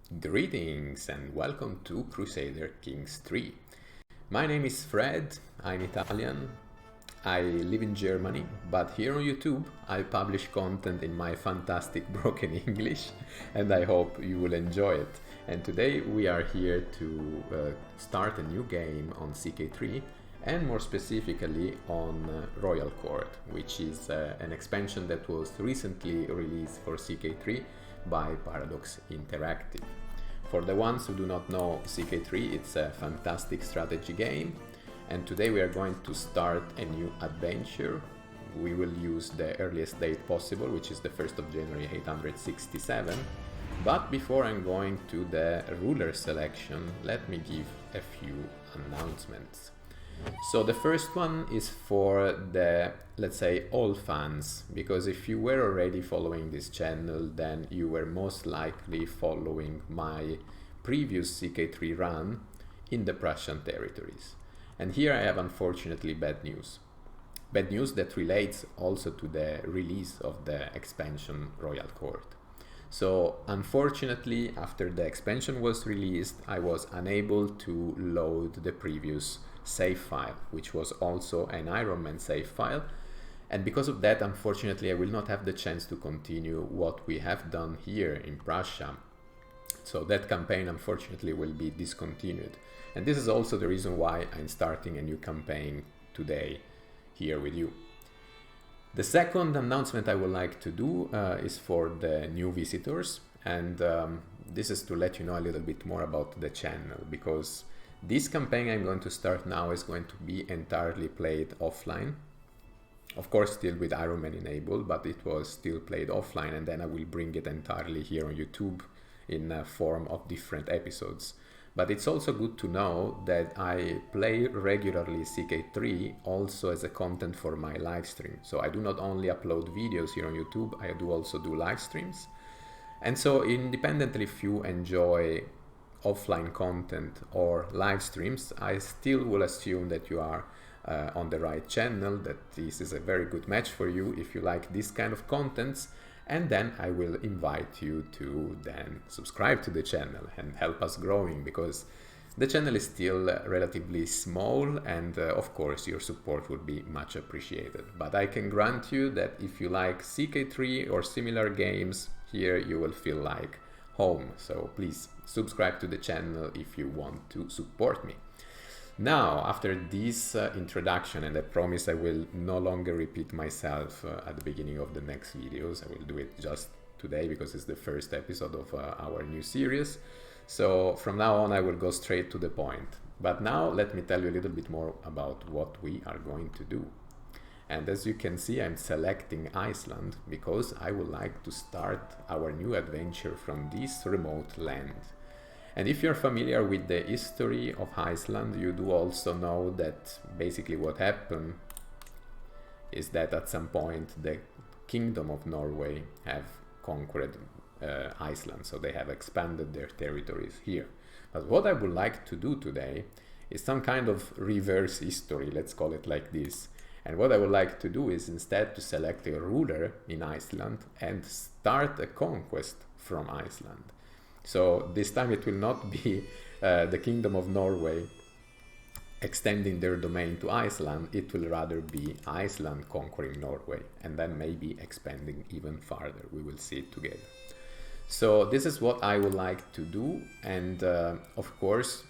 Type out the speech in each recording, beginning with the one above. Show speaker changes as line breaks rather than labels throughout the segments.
Greetings and welcome to Crusader Kings 3. My name is Fred, I'm Italian, I live in Germany, but here on YouTube I publish content in my fantastic broken English and I hope you will enjoy it. And today we are here to start a new game on CK3 and more specifically on Royal Court, which is an expansion that was recently released for CK3 by Paradox Interactive. For the ones who do not know CK3, it's a fantastic strategy game, and today we are going to start a new adventure. We will use the earliest date possible, which is the 1st of January 867. But before I'm going to the ruler selection, let me give a few announcements. So the first one is for the, let's say, old fans, because if you were already following this channel, then you were most likely following my previous CK3 run in the Prussian territories. And here I have unfortunately bad news. Bad news that relates also to the release of the expansion Royal Court. So unfortunately, after the expansion was released, I was unable to load the previous save file, which was also an Ironman save file, and because of that, unfortunately, I will not have the chance to continue what we have done here in Prussia. So that campaign, unfortunately, will be discontinued, and this is also the reason why I'm starting a new campaign today here with you. The second announcement I would like to do is for the new visitors, and this is to let you know a little bit more about the channel, because this campaign I'm going to start now is going to be entirely played offline. Of course, still with Ironman enabled, but it was still played offline, and then I will bring it entirely here on YouTube in a form of different episodes. But it's also good to know that I play regularly CK3 also as a content for my live stream. So I do not only upload videos here on YouTube, I do also do live streams. And so independently if you enjoy offline content or live streams, I still will assume that you are on the right channel, that this is a very good match for you if you like this kind of contents, and then I will invite you to then subscribe to the channel and help us growing, because the channel is still relatively small, and of course your support would be much appreciated. But I can grant you that if you like CK3 or similar games, here you will feel like home. So please subscribe to the channel if you want to support me. Now, after this introduction, and I promise I will no longer repeat myself at the beginning of the next videos, I will do it just today because it's the first episode of our new series. So from now on I will go straight to the point. But now let me tell you a little bit more about what we are going to do. And as you can see, I'm selecting Iceland because I would like to start our new adventure from this remote land. And if you're familiar with the history of Iceland, you do also know that basically what happened is that at some point the Kingdom of Norway have conquered Iceland, so they have expanded their territories here. But what I would like to do today is some kind of reverse history, let's call it like this. And what I would like to do is instead to select a ruler in Iceland and start a conquest from Iceland. So this time it will not be the Kingdom of Norway extending their domain to Iceland, it will rather be Iceland conquering Norway and then maybe expanding even farther. We will see it together. So this is what I would like to do, and of course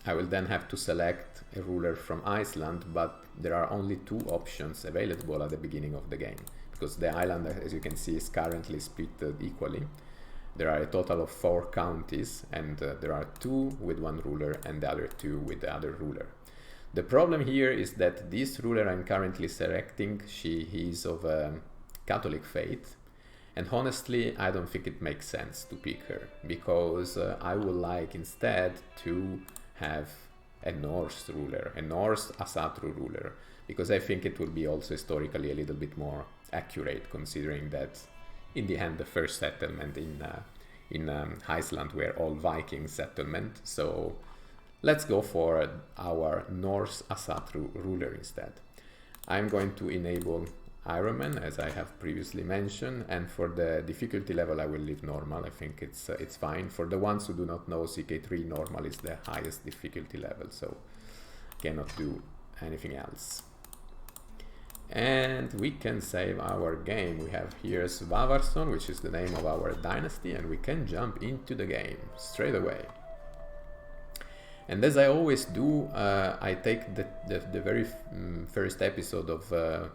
I will then have to select a ruler from Iceland, but there are only two options available at the beginning of the game, because the island, as you can see, is currently split equally. There are a total of 4 counties, and there are 2 with one ruler and the other 2 with the other ruler. The problem here is that this ruler I'm currently selecting, he is of Catholic faith, and honestly I don't think it makes sense to pick her, because I would like instead to have a Norse ruler, a Norse Asatru ruler, because I think it will be also historically a little bit more accurate, considering that in the end the first settlement in Iceland were all Viking settlement. So let's go for our Norse Asatru ruler instead. I'm going to enable Ironman, as I have previously mentioned, and for the difficulty level I will leave normal. I think it's fine. For the ones who do not know, CK3 normal is the highest difficulty level, so cannot do anything else. And we can save our game. We have here Svavarsson, which is the name of our dynasty, and we can jump into the game straight away. And as I always do, I take the very first episode of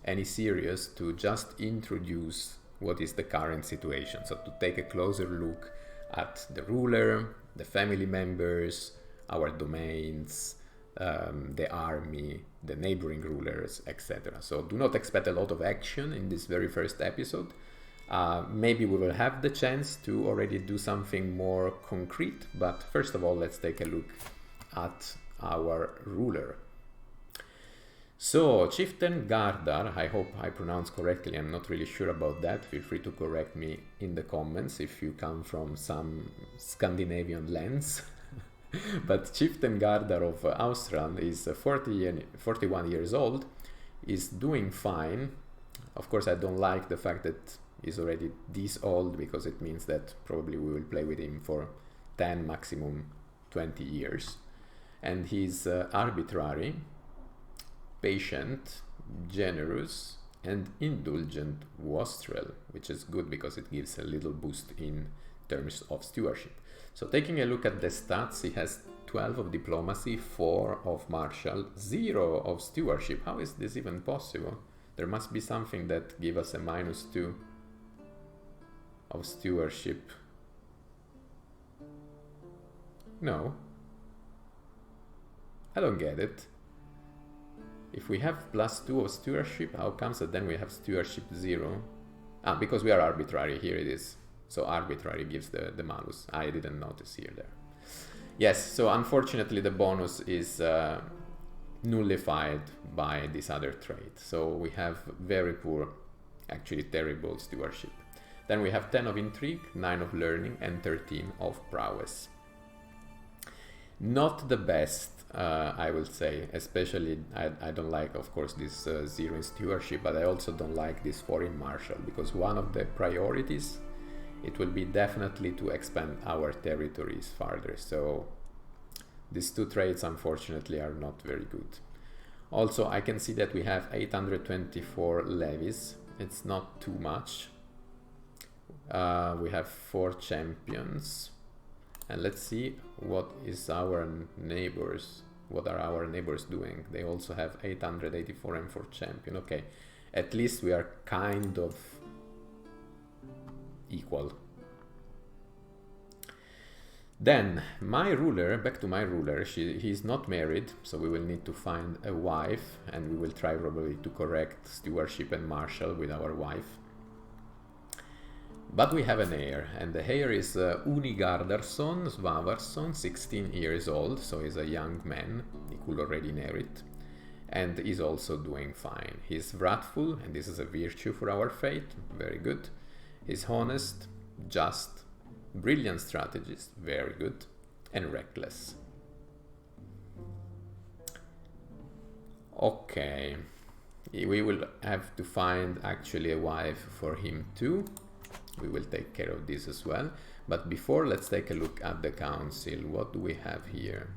any series to just introduce what is the current situation. So to take a closer look at the ruler, the family members, our domains, the army, the neighboring rulers, etc. So do not expect a lot of action in this very first episode. Maybe we will have the chance to already do something more concrete, but first of all, let's take a look at our ruler. So, Chieftain Gardar, I hope I pronounced correctly, I'm not really sure about that. Feel free to correct me in the comments if you come from some Scandinavian lands. But Chieftain Gardar of Austran is 41 years old, is doing fine. Of course, I don't like the fact that he's already this old, because it means that probably we will play with him for 10, maximum 20 years. And he's arbitrary, patient, generous, and indulgent wastrel, which is good because it gives a little boost in terms of stewardship. So taking a look at the stats, he has 12 of diplomacy, 4 of martial, 0 of stewardship. How is this even possible? There must be something that gives us a -2 of stewardship. No. I don't get it. If we have +2 of stewardship, how comes that then we have stewardship 0? Ah, because we are arbitrary, here it is. So arbitrary gives the malus. I didn't notice here there. Yes, so unfortunately the bonus is nullified by this other trait. So we have very poor, actually terrible stewardship. Then we have 10 of intrigue, 9 of learning, and 13 of prowess. Not the best, I will say, especially I don't like, of course, this 0 in stewardship, but I also don't like this 4 in martial, because one of the priorities, it will be definitely to expand our territories farther. So these two traits, unfortunately, are not very good. Also, I can see that we have 824 levies. It's not too much. We have 4 champions. And let's see what is our neighbors. What are our neighbors doing? They also have 884 and 4 champion. Okay, at least we are kind of equal. Then my ruler, back to my ruler, he's not married, so we will need to find a wife, and we will try probably to correct stewardship and martial with our wife. But we have an heir, and the heir is Uni Gardarsson Svavarsson, 16 years old, so he's a young man, he could already inherit, and is also doing fine. He's wrathful, and this is a virtue for our fate, very good. He's honest, just, brilliant strategist, very good, and reckless. Okay, we will have to find actually a wife for him too. We will take care of this as well. But before, let's take a look at the council. What do we have here?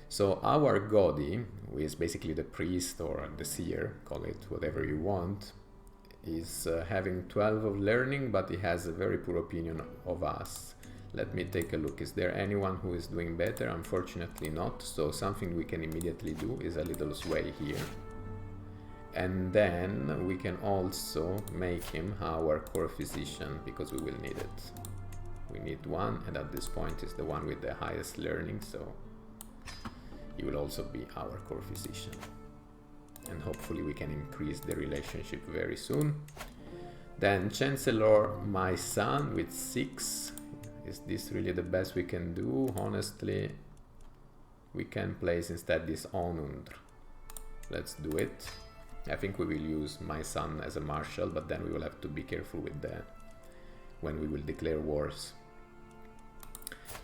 So our Godi, who is basically the priest or the seer, call it whatever you want, is having 12 of learning, but he has a very poor opinion of us. Let me take a look. Is there anyone who is doing better? Unfortunately not. So something we can immediately do is a little sway here. And then we can also make him our core physician, because we will need it. We need one, and at this point is the one with the highest learning, so he will also be our core physician. And hopefully we can increase the relationship very soon. Then Chancellor, my son, with 6. Is this really the best we can do? Honestly, we can place instead this Onundr. Let's do it. I think we will use my son as a marshal, but then we will have to be careful with that when we will declare wars.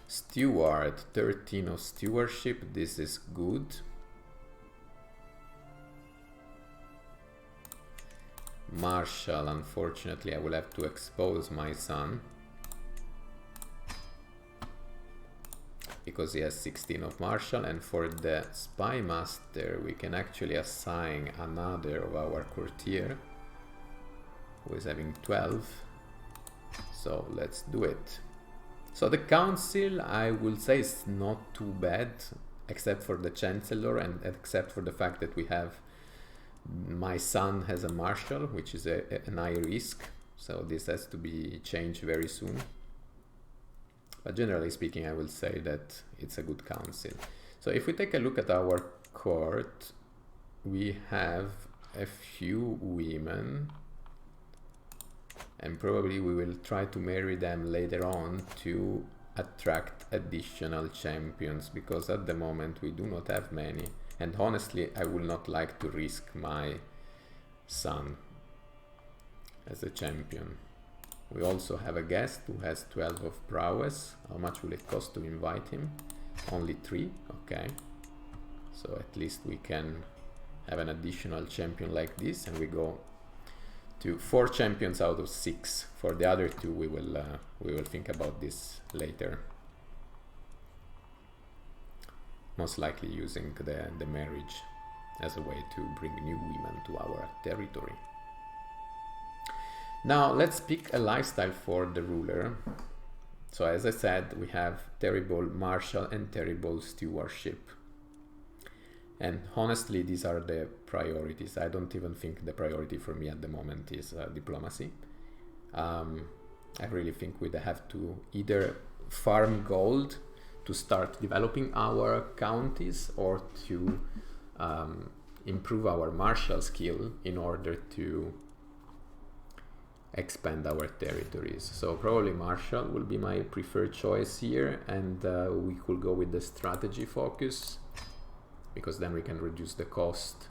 Steward, 13 of stewardship, this is good. marshal, unfortunately I will have to expose my son, because he has 16 of marshal. And for the spy master we can actually assign another of our courtier who is having 12. So let's do it. So the council, I will say, is not too bad, except for the chancellor and except for the fact that we have my son has a marshal, which is an high risk. So this has to be changed very soon. But generally speaking, I will say that it's a good council. So if we take a look at our court, we have a few women, and probably we will try to marry them later on to attract additional champions, because at the moment we do not have many, and honestly I would not like to risk my son as a champion. We also have a guest who has 12 of prowess. How much will it cost to invite him? Only 3. Okay, so at least we can have an additional champion like this, and we go to 4 champions out of 6. For the other 2 we will think about this later, most likely using the marriage as a way to bring new women to our territory. Now let's pick a lifestyle for the ruler. So as I said, we have terrible martial and terrible stewardship. And honestly, these are the priorities. I don't even think the priority for me at the moment is diplomacy. I really think we'd have to either farm gold to start developing our counties, or to improve our martial skill in order to expand our territories. So probably martial will be my preferred choice here, and we could go with the strategy focus, because then we can reduce the cost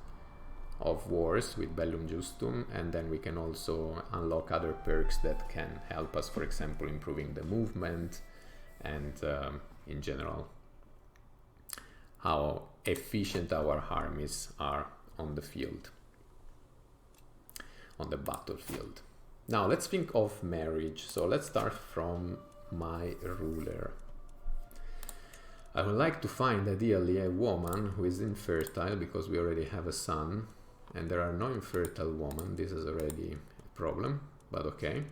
of wars with Bellum Justum, and then we can also unlock other perks that can help us, for example, improving the movement and in general how efficient our armies are on the field, on the battlefield. Now let's think of marriage. So let's start from my ruler. I would like to find ideally a woman who is infertile, because we already have a son and there are no infertile women. This is already a problem, but okay.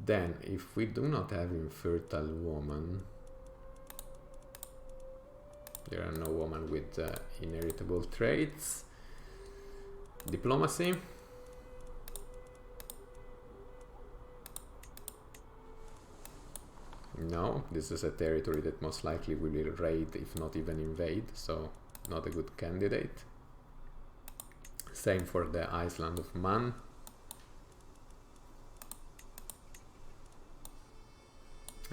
Then if we do not have infertile woman, there are no women with inheritable traits. Diplomacy. No, this is a territory that most likely we will raid, if not even invade, so not a good candidate. Same for the Iceland of Man.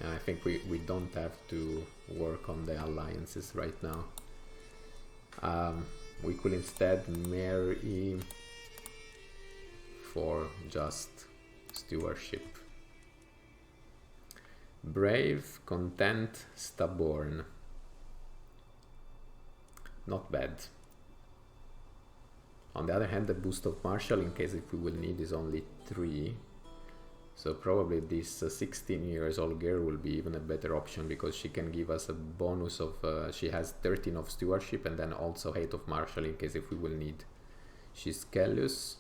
I think we don't have to work on the alliances right now. We could instead marry for just stewardship. Brave, content, stubborn. Not bad. On the other hand, the boost of martial, in case if we will need, is only 3. So probably this 16 years old girl will be even a better option, because she can give us a bonus of, she has 13 of stewardship and then also 8 of martial in case if we will need. She's callous,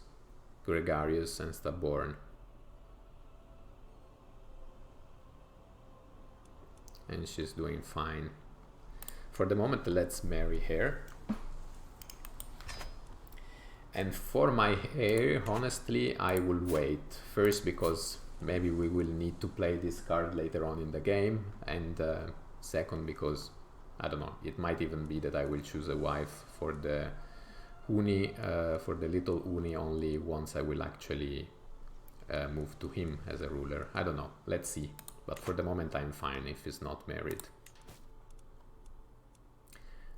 gregarious and stubborn. And she's doing fine. For the moment, let's marry her. And for my heir, honestly, I will wait. First, because maybe we will need to play this card later on in the game. And second, because, I don't know, it might even be that I will choose a wife for the Uni, for the little Uni only once I will actually move to him as a ruler. I don't know, let's see. But for the moment I'm fine if he's not married.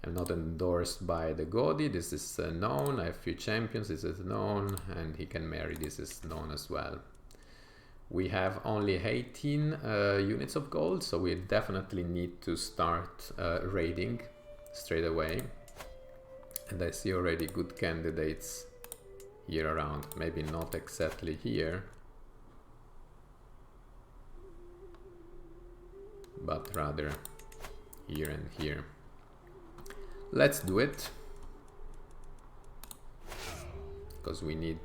I'm not endorsed by the Godi, this is known. I have few champions, this is known. And he can marry, this is known as well. We have only 18 units of gold, so we definitely need to start raiding straight away. And I see already good candidates here around. Maybe not exactly here, but rather here and here. Let's do it, because we need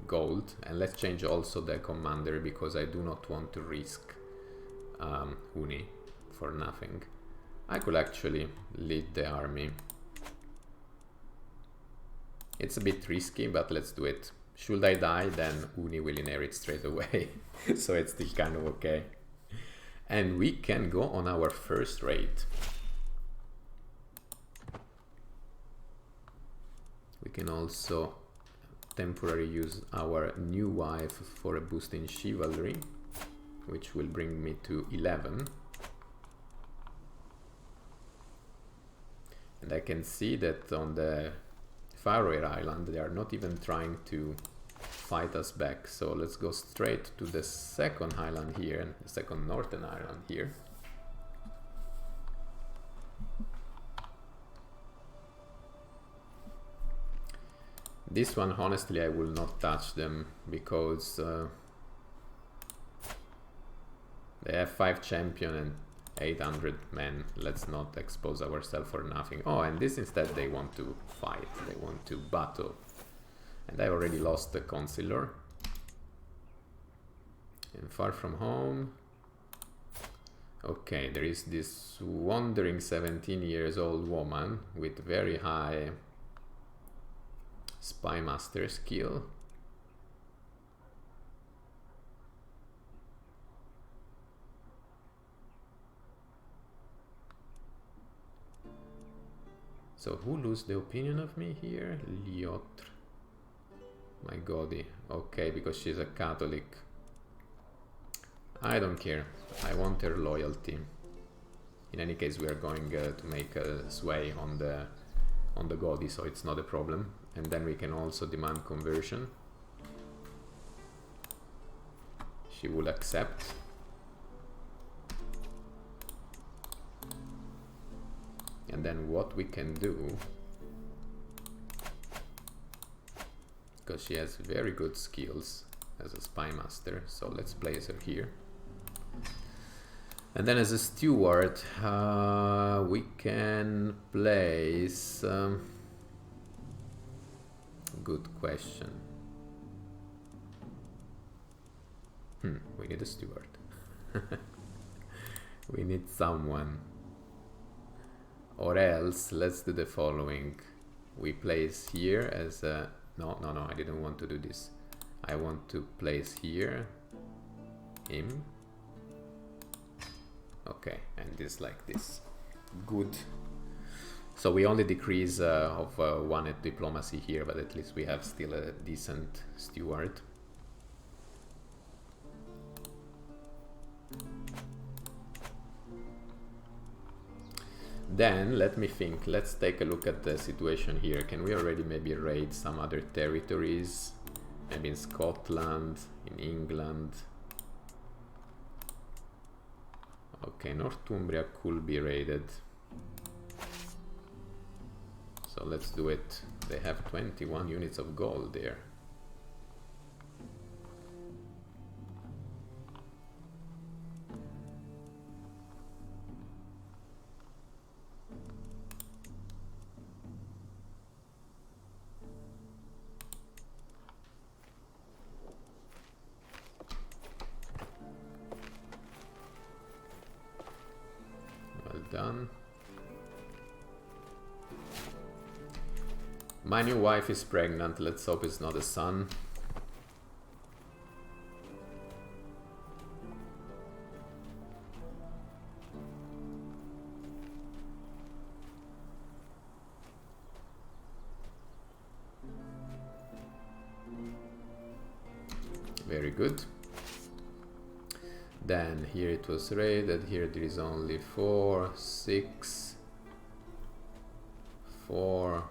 gold. And let's change also the commander, because I do not want to risk Uni for nothing. I could actually lead the army. It's a bit risky, but let's do it. Should I die, then Uni will inherit straight away. So it's still kind of okay. And we can go on our first raid. We can also temporarily use our new wife for a boost in chivalry, which will bring me to 11. And I can see that on the Faroe Island they are not even trying to fight us back. So let's go straight to the second island here, and the second northern island here. This one, honestly, I will not touch them, because they have 5 champion and 800 men. Let's not expose ourselves for nothing. Oh, and this instead they want to fight, they want to battle. And I already lost the consular. And far from home. Okay, there is this wandering 17 years old woman with very high spy master skill. So who lose the opinion of me here? Liotr. My godie. Okay, because she's a Catholic. I don't care. I want her loyalty. In any case, we are going to make a sway on the godie, so it's not a problem. And then we can also demand conversion. She will accept. And then what we can do, because she has very good skills as a spy master, so let's place her here. And then as a steward, we can place... good question. We need a steward. We need someone. Or else, let's do the following. We place here as a... No, I didn't want to do this. I want to place here him. Okay, and this like this. Good. So we only decrease of 1 at diplomacy here, but at least we have still a decent steward. Then let me think. Let's take a look at the situation here. Can we already maybe raid some other territories? Maybe in Scotland, in England. Okay, Northumbria could be raided. So let's do it. They have 21 units of gold there. Well done. My new wife is pregnant. Let's hope it's not a son. Very good. Then here it was raided. Here there is only 4, 6, 4,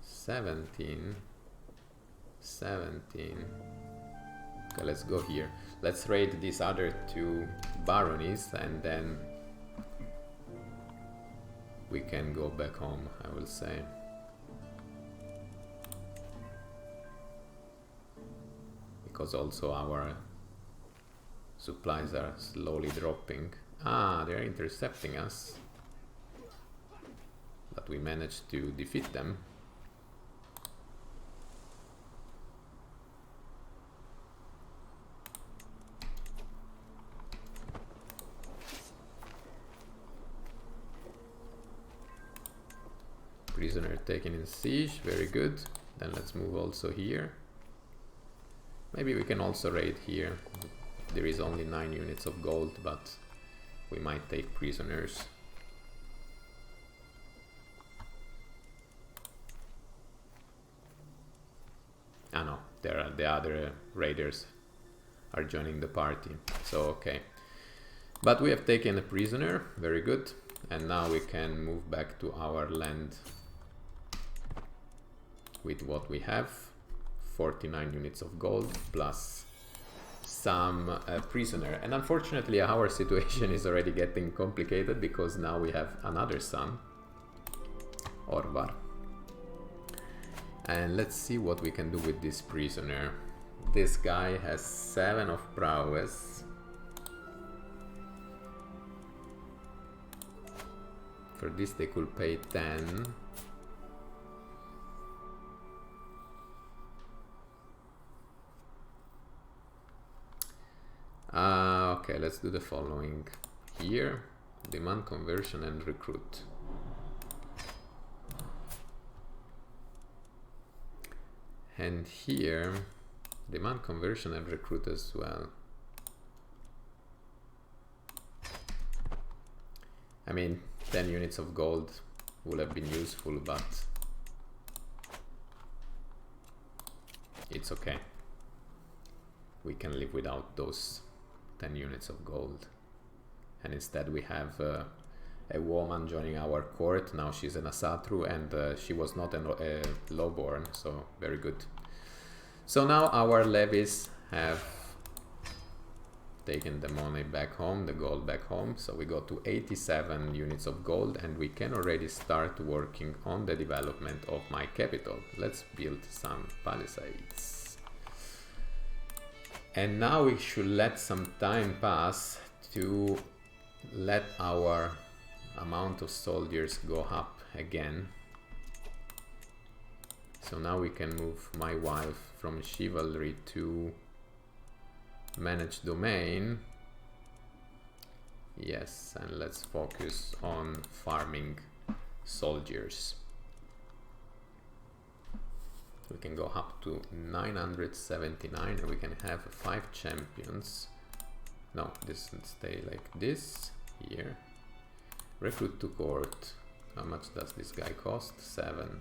17. Okay, let's go here. Let's raid these other 2 baronies and then we can go back home, I will say. because also our supplies are slowly dropping. Ah, they're intercepting us, but we managed to defeat them. Prisoner taken in siege, very good. Then let's move also here. Maybe we can also raid here. There is only 9 units of gold, but we might take prisoners. Ah no, there are the other raiders are joining the party, so okay. But we have taken a prisoner, very good. And now we can move back to our land with what we have. 49 units of gold plus some prisoner. And unfortunately our situation is already getting complicated because now we have another son, Orvar. And let's see what we can do with this prisoner. This guy has 7 of prowess. For this they could pay 10. Okay, let's do the following. Here, demand conversion and recruit. And here, demand conversion and recruit as well. I mean, 10 units of gold would have been useful, but it's okay. We can live without those 10 units of gold. And instead we have a woman joining our court. Now she's an Asatru, and she was not a lowborn, so very good. So now our levies have taken the money back home, the gold back home. So we got to 87 units of gold, and we can already start working on the development of my capital. Let's build some palisades. And now we should let some time pass to let our amount of soldiers go up again. So now we can move my wife from chivalry to manage domain. Yes, and let's focus on farming soldiers. We can go up to 979 and we can have 5 champions. No, this will stay like this here. Recruit to court. How much does this guy cost? 7.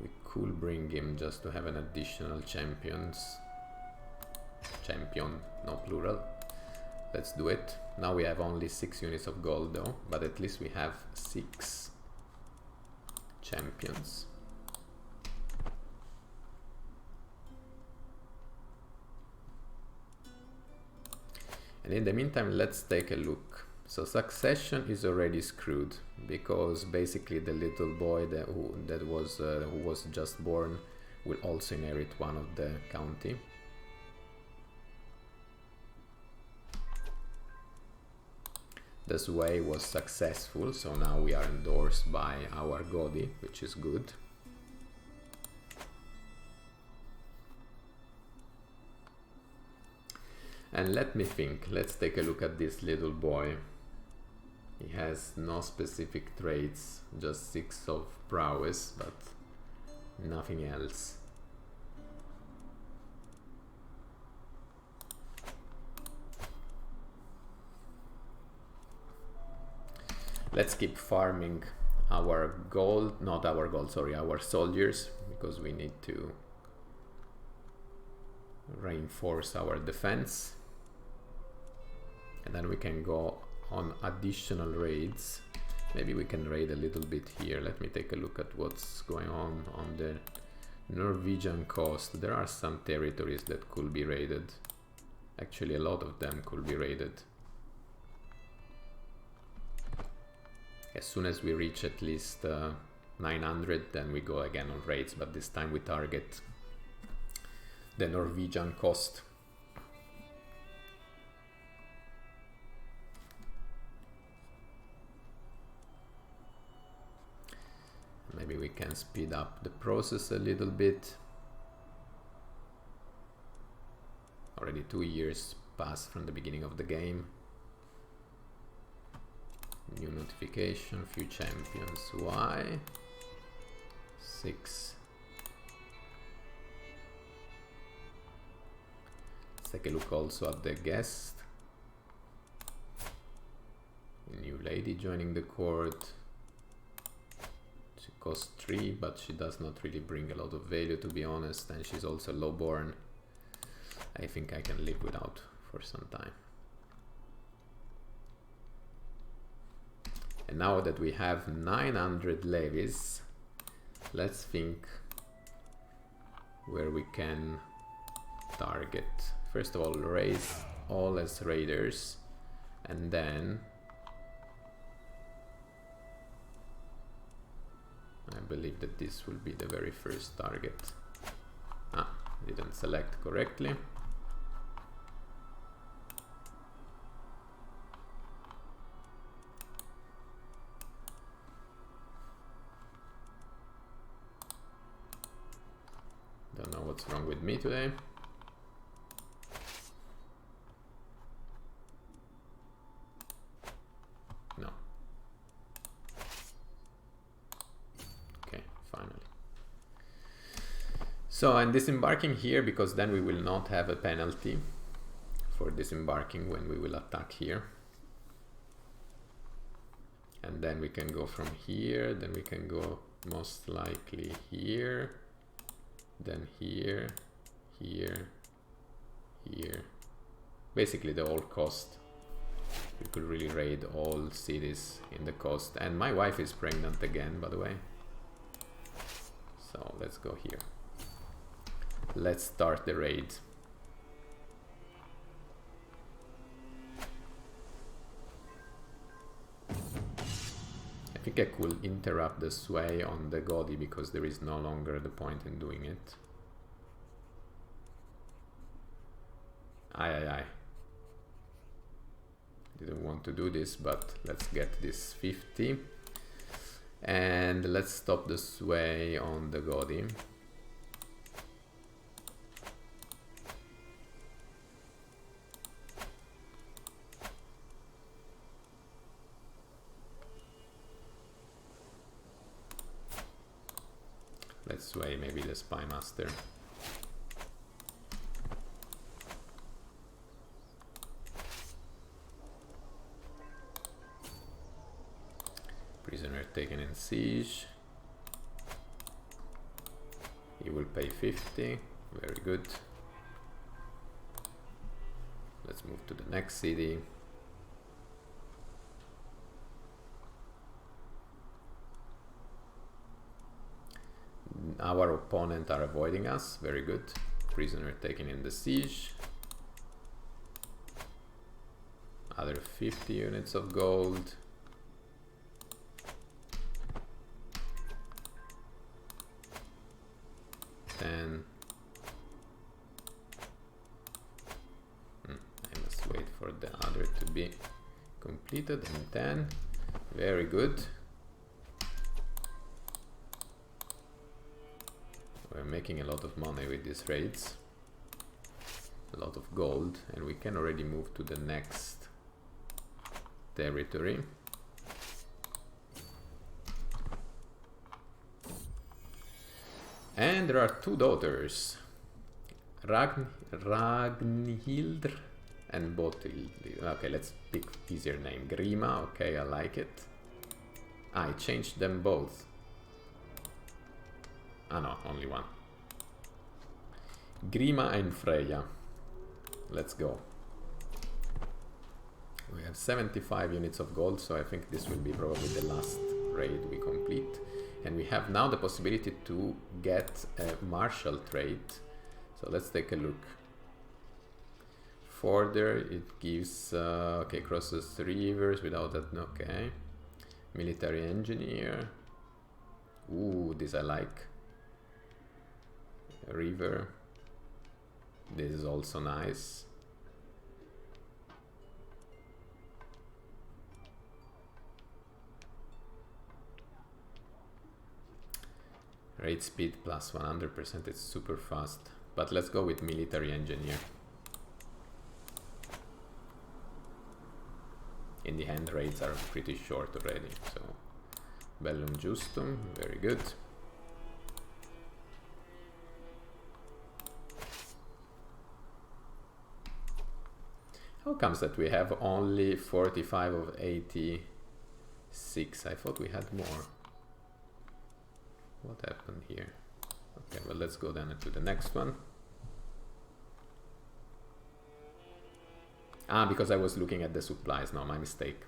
We could bring him just to have an additional champion, no plural. Let's do it. Now we have only 6 units of gold though, but at least we have 6 champions. And in the meantime, let's take a look. So succession is already screwed because basically the little boy who was just born will also inherit one of the county. The sway was successful, so now we are endorsed by our Godi, which is good. And let me think, let's take a look at this little boy. He has no specific traits, just 6 of prowess, but nothing else. Let's keep farming our gold, not our gold, sorry, our soldiers, because we need to reinforce our defense. And then we can go on additional raids. Maybe we can raid a little bit here. Let me take a look at what's going on the Norwegian coast. There are some territories that could be raided. Actually, a lot of them could be raided. As soon as we reach at least 900, then we go again on raids, but this time we target the Norwegian coast. Maybe we can speed up the process a little bit. Already 2 years passed from the beginning of the game. New notification, few champions. Why? 6. Let's take a look also at the guest. A new lady joining the court. She costs 3, but she does not really bring a lot of value, to be honest, and she's also lowborn. I think I can live without for some time. And now that we have 900 levies, let's think where we can target. First of all, raise all as raiders, and then I believe that this will be the very first target. Ah, didn't select correctly. Don't know what's wrong with me today. No. Okay, finally. So I'm disembarking here because then we will not have a penalty for disembarking when we will attack here. And then we can go from here, then we can go most likely here. Then here, here, here. Basically the whole coast. We could really raid all cities in the coast. And my wife is pregnant again, by the way. So let's go here. Let's start the raid. I think I could interrupt the sway on the Godi because there is no longer the point in doing it. Aye. Didn't want to do this, but let's get this 50. And let's stop the sway on the Godi. Let's sway maybe the spy master. Prisoner taken in siege. He will pay 50. Very good. Let's move to the next city. Our opponent are avoiding us. Very good. Prisoner taken in the siege. Other 50 units of gold. I must wait for the other to be completed. And 10. Very good. We're making a lot of money with these raids. A lot of gold, and we can already move to the next territory. And there are 2 daughters, Ragnhild and Botild. Okay, let's pick easier name. Grima, okay, I like it. I changed them both. Ah no, only one. Grima and Freya. Let's go. We have 75 units of gold, so I think this will be probably the last raid we complete. And we have now the possibility to get a martial trait. So let's take a look. Further, it gives, okay, crosses rivers without that, okay. Military engineer. Ooh, this I like. River. This is also nice. Rate speed plus 100%, it's super fast. But let's go with military engineer. In the hand, rates are pretty short already, so bellum justum, very good. How comes that we have only 45 of 86? I thought we had more. What happened here? Okay, well, let's go then to the next one. Ah, because I was looking at the supplies. No, my mistake.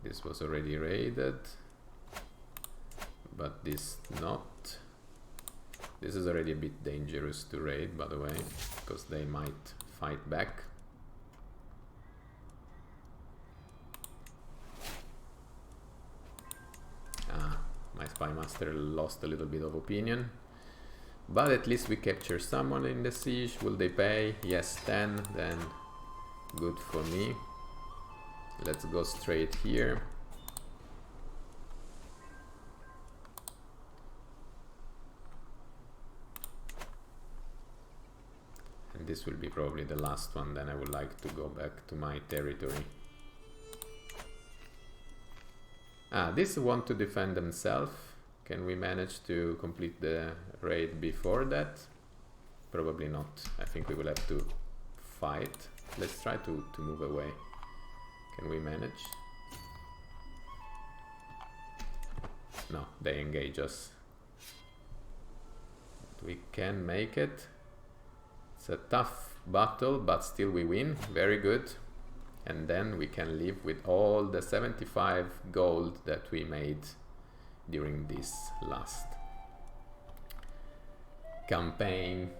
This was already raided, but this not. This is already a bit dangerous to raid, by the way, because they might fight back. Ah, my spy master lost a little bit of opinion. But at least we capture someone in the siege. Will they pay? Yes, 10. Then good for me. Let's go straight here. And this will be probably the last one. Then I would like to go back to my territory. Ah, this want to defend themselves. Can we manage to complete the raid before that? Probably not. I think we will have to fight. Let's try to move away. Can we manage? No, they engage us. But we can make it. It's a tough battle, but still we win. Very good. And then we can live with all the 75 gold that we made during this last campaign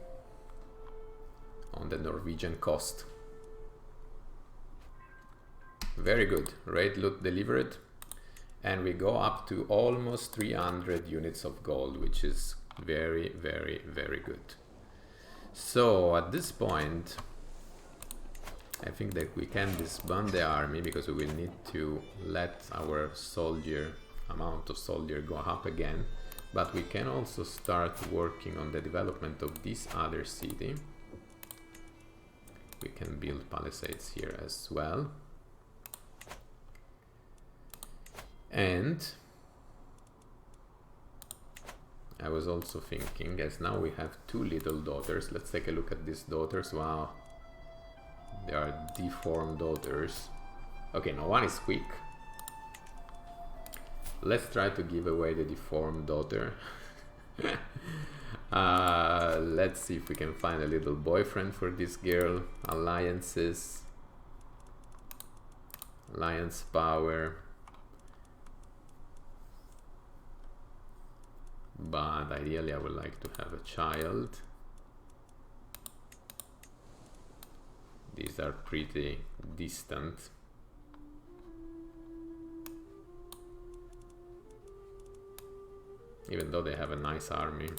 on the Norwegian coast. Very good. Raid loot delivered, and we go up to almost 300 units of gold, which is very, very, very good. So at this point, I think that we can disband the army, because we will need to let our amount of soldier go up again. But we can also start working on the development of this other city. We can build palisades here as well. And I was also thinking, as now we have 2 little daughters, let's take a look at these daughters. Wow, they are deformed daughters. Okay, no, one is quick. Let's try to give away the deformed daughter. Let's see if we can find a little boyfriend for this girl. Alliances. Alliance power. But ideally I would like to have a child. These are pretty distant. Even though they have a nice army.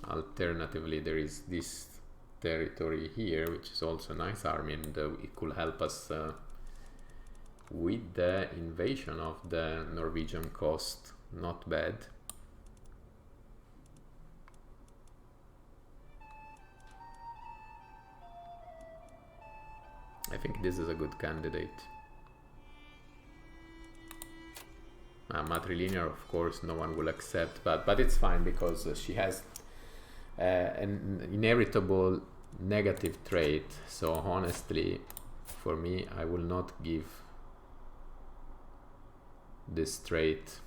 Alternatively, there is this territory here, which is also a nice army, and it could help us with the invasion of the Norwegian coast. Not bad. I think this is a good candidate. Matrilinear, of course, no one will accept, but it's fine, because she has an inheritable negative trait. So honestly, for me, I will not give this trait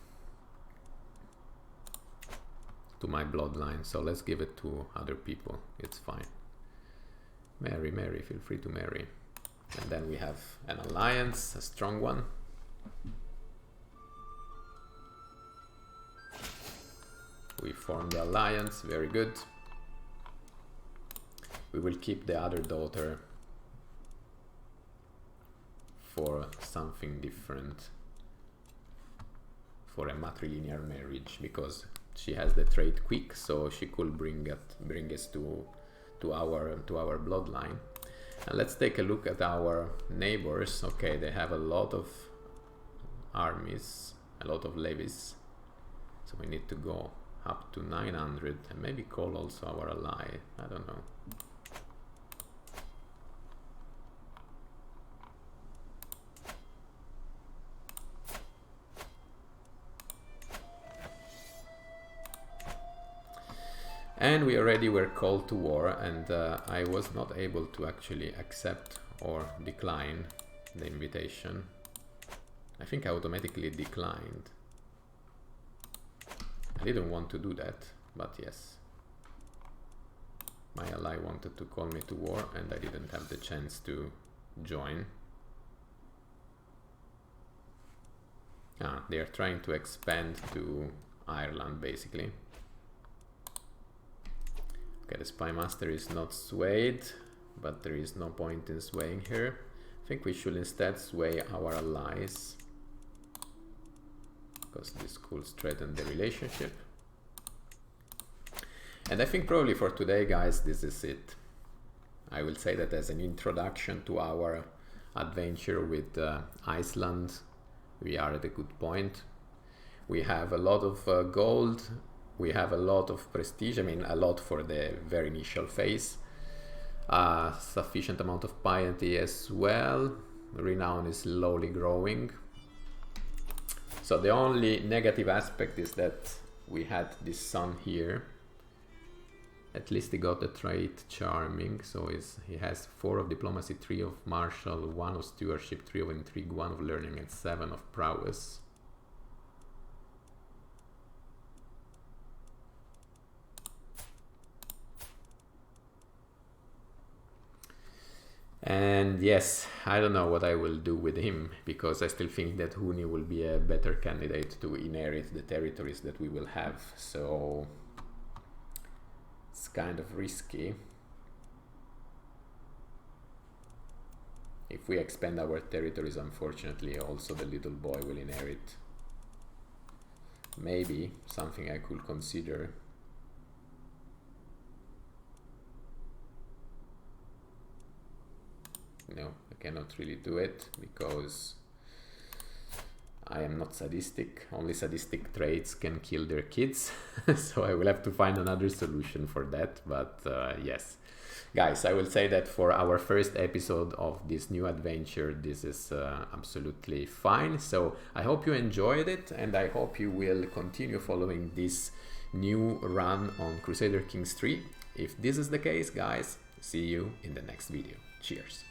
to my bloodline. So let's give it to other people. It's fine. Marry, feel free to marry. And then we have an alliance, a strong one. We form the alliance, very good. We will keep the other daughter for something different, for a matrilinear marriage, because she has the trait quick, so she could bring us to our bloodline. And let's take a look at our neighbors. Okay, they have a lot of armies, a lot of levies, so we need to go up to 900 and maybe call also our ally. I don't know. And we already were called to war, and I was not able to actually accept or decline the invitation. I think I automatically declined. I didn't want to do that, but yes. My ally wanted to call me to war, and I didn't have the chance to join. They are trying to expand to Ireland, basically. Okay, the spy master is not swayed, but there is no point in swaying her. I think we should instead sway our allies, because this could strengthen the relationship. And I think probably for today, guys, this is it. I will say that as an introduction to our adventure with Iceland, we are at a good point. We have a lot of gold. We have a lot of prestige, I mean a lot for the very initial phase. Sufficient amount of piety as well. Renown is slowly growing. So the only negative aspect is that we had this son here. At least he got the trait charming, so he has 4 of diplomacy, 3 of martial, 1 of stewardship, 3 of intrigue, 1 of learning, and 7 of prowess. And yes, I don't know what I will do with him, because I still think that Huni will be a better candidate to inherit the territories that we will have. So it's kind of risky. If we expand our territories, unfortunately, also the little boy will inherit. Maybe something I could consider. No, I cannot really do it because I am not sadistic. Only sadistic traits can kill their kids. So I will have to find another solution for that. But yes, guys, I will say that for our first episode of this new adventure, this is absolutely fine. So I hope you enjoyed it, and I hope you will continue following this new run on Crusader Kings 3. If this is the case, guys, see you in the next video. Cheers.